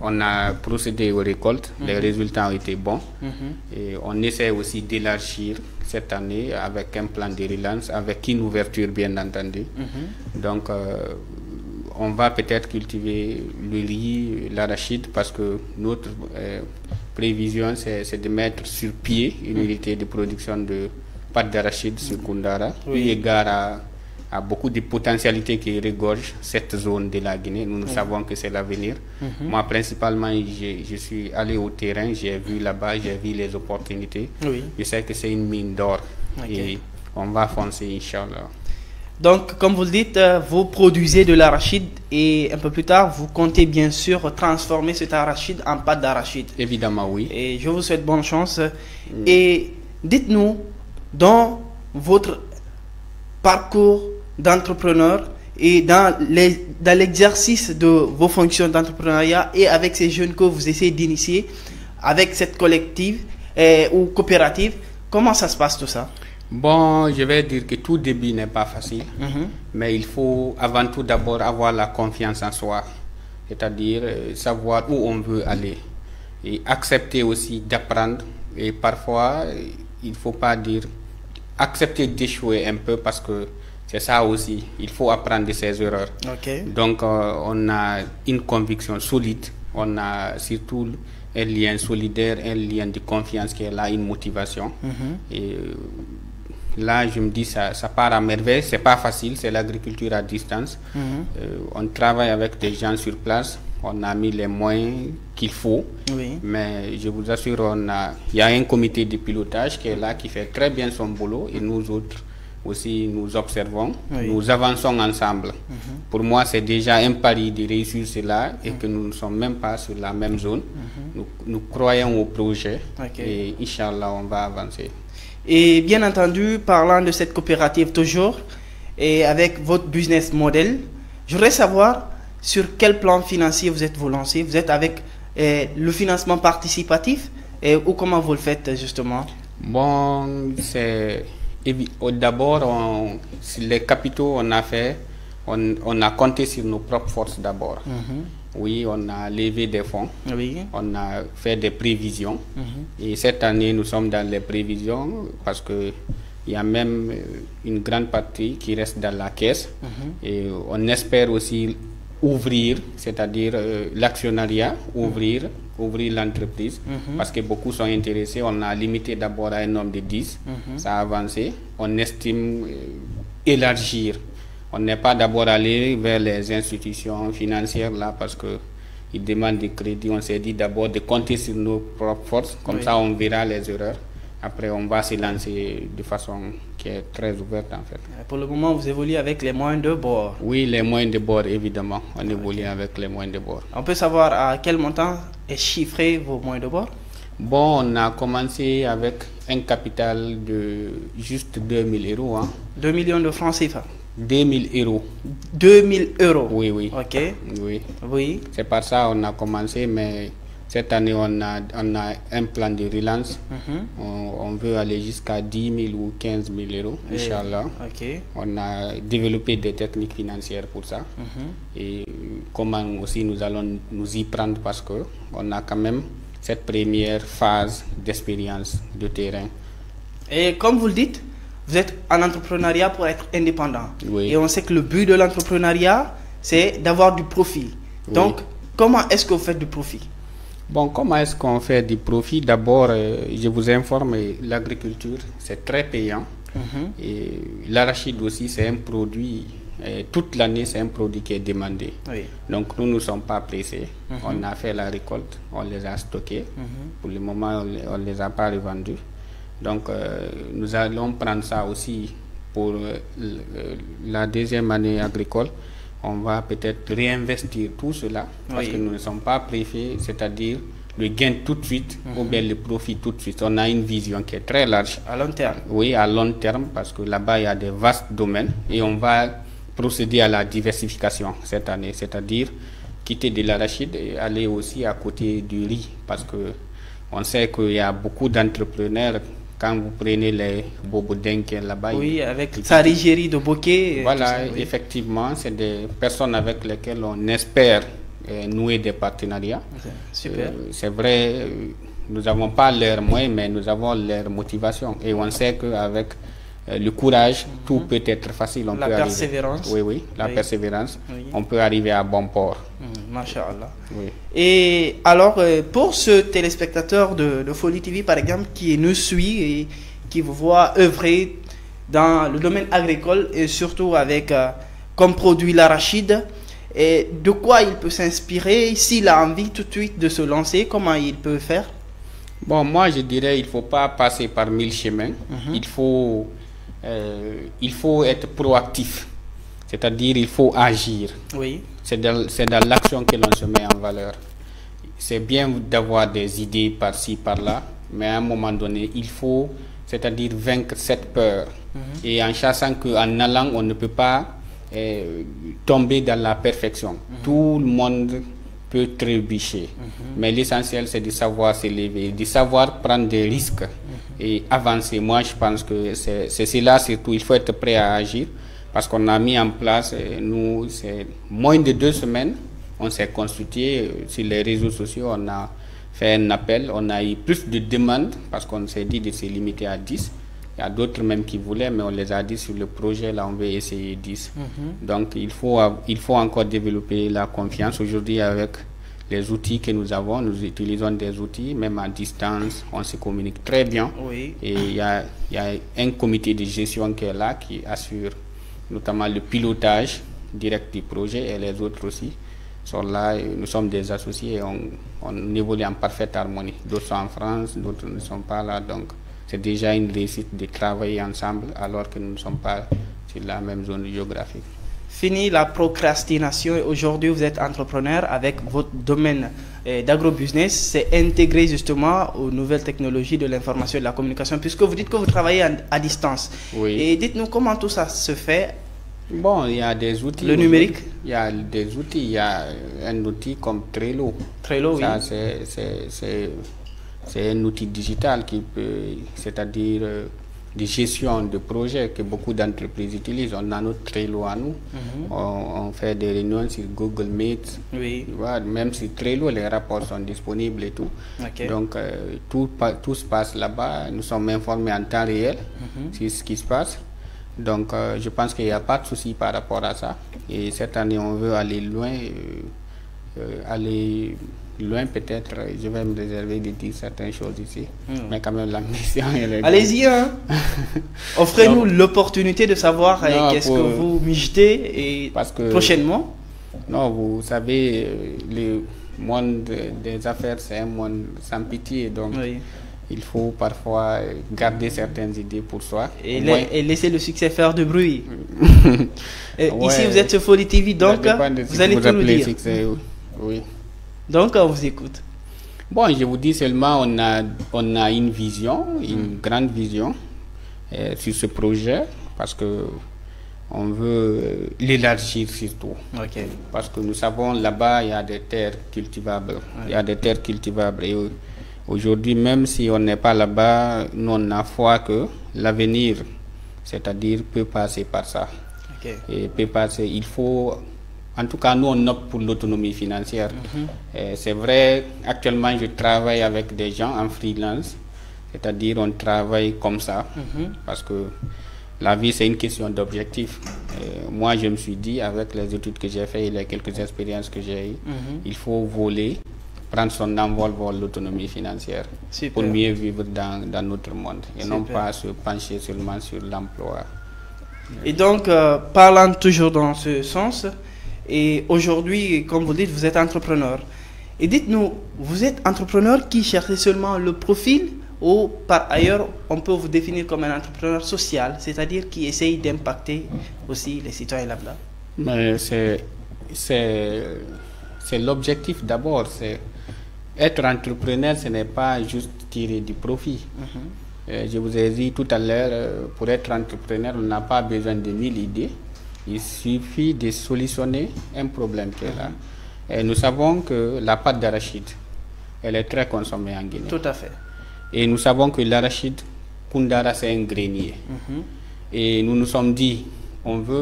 On a procédé aux récoltes, les résultats ont été bons. Et on essaie aussi d'élargir cette année avec un plan de relance, avec une ouverture bien entendu. Donc on va peut-être cultiver le riz, l'arachide, parce que notre prévision c'est de mettre sur pied une unité de production de pâte d'arachide sur Koundara, eu égard à beaucoup de potentialités qui regorgent cette zone de la Guinée. Nous savons que c'est l'avenir. Moi, principalement, je suis allé au terrain, j'ai vu là-bas, j'ai vu les opportunités. Je sais que c'est une mine d'or et on va foncer, Inch'Allah. Donc, comme vous le dites, vous produisez de l'arachide et un peu plus tard, vous comptez bien sûr transformer cet arachide en pâte d'arachide. Évidemment, oui. Et je vous souhaite bonne chance. Et dites-nous, dans votre parcours d'entrepreneur et dans l'exercice de vos fonctions d'entrepreneuriat et avec ces jeunes que vous essayez d'initier, avec cette collective ou coopérative, comment ça se passe tout ça? Bon, je vais dire que tout début n'est pas facile, mais il faut avant tout d'abord avoir la confiance en soi, c'est-à-dire savoir où on veut aller et accepter aussi d'apprendre. Et parfois, il ne faut pas dire accepter d'échouer un peu, parce que c'est ça aussi, il faut apprendre de ses erreurs. Donc on a une conviction solide, on a surtout un lien solidaire, un lien de confiance qui est là, une motivation. Et là, je me dis, ça part à merveille. C'est pas facile, c'est l'agriculture à distance. On travaille avec des gens sur place, on a mis les moyens qu'il faut. Mais je vous assure, il y a un comité de pilotage qui est là, qui fait très bien son boulot, et nous autres aussi, nous observons, nous avançons ensemble. Pour moi, c'est déjà un pari de réussir cela, et que nous ne sommes même pas sur la même zone. Nous croyons au projet et Inch'Allah, on va avancer. Et bien entendu, parlant de cette coopérative toujours, et avec votre business model, je voudrais savoir sur quel plan financier vous êtes vous lancé. Vous êtes avec le financement participatif, ou comment vous le faites justement? Bon, c'est d'abord, les capitaux, on a compté sur nos propres forces d'abord. Oui, on a levé des fonds, on a fait des prévisions, et cette année nous sommes dans les prévisions, parce que il y a même une grande partie qui reste dans la caisse, et on espère aussi ouvrir, c'est-à-dire l'actionnariat, ouvrir l'entreprise, parce que beaucoup sont intéressés. On a limité d'abord à un nombre de 10, ça a avancé. On estime élargir. On n'est pas d'abord allé vers les institutions financières là, parce qu'ils demandent des crédits. On s'est dit d'abord de compter sur nos propres forces, comme ça on verra les erreurs. Après, on va se lancer de façon qui est très ouverte en fait. Pour le moment, vous évoluez avec les moyens de bord? Oui, les moyens de bord, évidemment. On évolue avec les moyens de bord. On peut savoir à quel montant est chiffré vos moyens de bord? Bon, on a commencé avec un capital de juste 2000 €. 2 millions de francs CFA? 2000 €. 2000 €? Oui, oui. Ok. Oui. C'est par ça qu'on a commencé, mais cette année, on a un plan de relance. On veut aller jusqu'à 10 000 ou 15 000 €, Inch'Allah. On a développé des techniques financières pour ça. Et comment aussi nous allons nous y prendre, parce qu'on a quand même cette première phase d'expérience de terrain. Et comme vous le dites, vous êtes en entrepreneuriat pour être indépendant. Oui. Et on sait que le but de l'entrepreneuriat, c'est d'avoir du profit. Donc, comment est-ce que vous faites du profit? Bon, comment est-ce qu'on fait du profit? D'abord, je vous informe, l'agriculture, c'est très payant. Et l'arachide aussi, c'est un produit, toute l'année, c'est un produit qui est demandé. Donc, nous ne sommes pas pressés. On a fait la récolte, on les a stockés. Pour le moment, on ne les a pas revendus. Donc, nous allons prendre ça aussi pour la deuxième année agricole. On va peut-être réinvestir tout cela, parce que nous ne sommes pas pressés, c'est-à-dire le gain tout de suite ou bien le profit tout de suite. On a une vision qui est très large. À long terme? Oui, à long terme, parce que là-bas, il y a des vastes domaines, et on va procéder à la diversification cette année, c'est-à-dire quitter de l'arachide et aller aussi à côté du riz, parce que on sait qu'il y a beaucoup d'entrepreneurs. Quand vous prenez les Bobodenke là-bas... Oui, avec sa rigérie de bokeh. Voilà, effectivement, c'est des personnes avec lesquelles on espère nouer des partenariats. Super. C'est vrai, nous n'avons pas leurs moyens, mais nous avons leur motivation. Et on sait qu'avec le courage, tout peut être facile. La persévérance. Oui, la persévérance. Oui. On peut arriver à bon port. Masha'Allah. Oui. Et alors, pour ce téléspectateur de Folie TV, par exemple, qui nous suit et qui vous voit œuvrer dans le domaine agricole et surtout avec comme produit l'arachide, et de quoi il peut s'inspirer s'il a envie tout de suite de se lancer, comment il peut faire? Bon, moi je dirais il ne faut pas passer par 1000 chemins. Il faut être proactif, c'est-à-dire il faut agir. Oui. C'est dans l'action que l'on se met en valeur. C'est bien d'avoir des idées par-ci, par-là, mais à un moment donné, il faut, c'est-à-dire vaincre cette peur. Et en sachant qu'en allant, on ne peut pas tomber dans la perfection. Tout le monde peut trébucher. Mais l'essentiel, c'est de savoir s'élever, de savoir prendre des risques et avancer. Moi, je pense que c'est cela surtout. Il faut être prêt à agir parce qu'on a mis en place, nous, c'est moins de 2 semaines, on s'est constitué sur les réseaux sociaux, on a fait un appel, on a eu plus de demandes parce qu'on s'est dit de se limiter à 10. Il y a d'autres même qui voulaient, mais on les a dit sur le projet, là on veut essayer 10. Donc il faut encore développer la confiance. Aujourd'hui avec les outils que nous avons, nous utilisons des outils, même à distance, on se communique très bien. Oui. Et il y a un comité de gestion qui est là, qui assure notamment le pilotage direct du projet et les autres aussi sont là. Nous sommes des associés et on évolue en parfaite harmonie. D'autres sont en France, d'autres ne sont pas là. Donc c'est déjà une réussite de travailler ensemble alors que nous ne sommes pas sur la même zone géographique. Fini la procrastination. Aujourd'hui, vous êtes entrepreneur avec votre domaine d'agrobusiness. C'est intégré justement aux nouvelles technologies de l'information et de la communication, puisque vous dites que vous travaillez à distance. Oui. Et dites-nous comment tout ça se fait. Bon, il y a des outils. Le numérique. Il y a des outils. Il y a un outil comme Trello. Trello, ça, oui. c'est un outil digital qui peut, c'est-à-dire de gestion de projets que beaucoup d'entreprises utilisent. On a notre Trello à nous. On fait des réunions sur Google Meet. Oui. Voilà, même sur Trello, les rapports sont disponibles et tout. Okay. Donc, tout se passe là-bas. Nous sommes informés en temps réel sur ce qui se passe. Donc, je pense qu'il n'y a pas de souci par rapport à ça. Et cette année, on veut aller loin. Peut-être, je vais me réserver de dire certaines choses ici, mais quand même la mission est... Allez-y, hein. Offrez-nous l'opportunité de savoir qu'est-ce que vous mijotez et prochainement. Non, vous savez, le monde des affaires, c'est un monde sans pitié, donc il faut parfois garder certaines idées pour soi. Et laisser le succès faire du bruit. Ici, vous êtes sur Folie TV, donc vous allez tout nous dire. Oui. Donc, on vous écoute. Bon, je vous dis seulement, on a une vision, une grande vision sur ce projet, parce que on veut l'élargir surtout. Okay. Parce que nous savons, là-bas, il y a des terres cultivables. Il y a des terres cultivables. Et aujourd'hui, même si on n'est pas là-bas, nous, on a foi que l'avenir, c'est-à-dire, peut passer par ça. Okay. Et peut passer, il faut... En tout cas, nous, on opte pour l'autonomie financière. C'est vrai, actuellement, je travaille avec des gens en freelance, c'est-à-dire on travaille comme ça, parce que la vie, c'est une question d'objectif. Moi, je me suis dit, avec les études que j'ai faites et les quelques expériences que j'ai eues, il faut voler, prendre son envol vers l'autonomie financière. Super. Pour mieux vivre dans notre monde et non pas se pencher seulement sur l'emploi. Et donc, parlant toujours dans ce sens, et aujourd'hui, comme vous dites, vous êtes entrepreneur. Et dites-nous, vous êtes entrepreneur qui cherchez seulement le profil ou par ailleurs, on peut vous définir comme un entrepreneur social, c'est-à-dire qui essaye d'impacter aussi les citoyens lambda? Mais c'est l'objectif d'abord. Être entrepreneur, ce n'est pas juste tirer du profit. Je vous ai dit tout à l'heure, pour être entrepreneur, on n'a pas besoin de 1000 idées. Il suffit de solutionner un problème qui est là. Et nous savons que la pâte d'arachide, elle est très consommée en Guinée. Tout à fait. Et nous savons que l'arachide, Koundara, c'est un grenier. Et nous nous sommes dit, on veut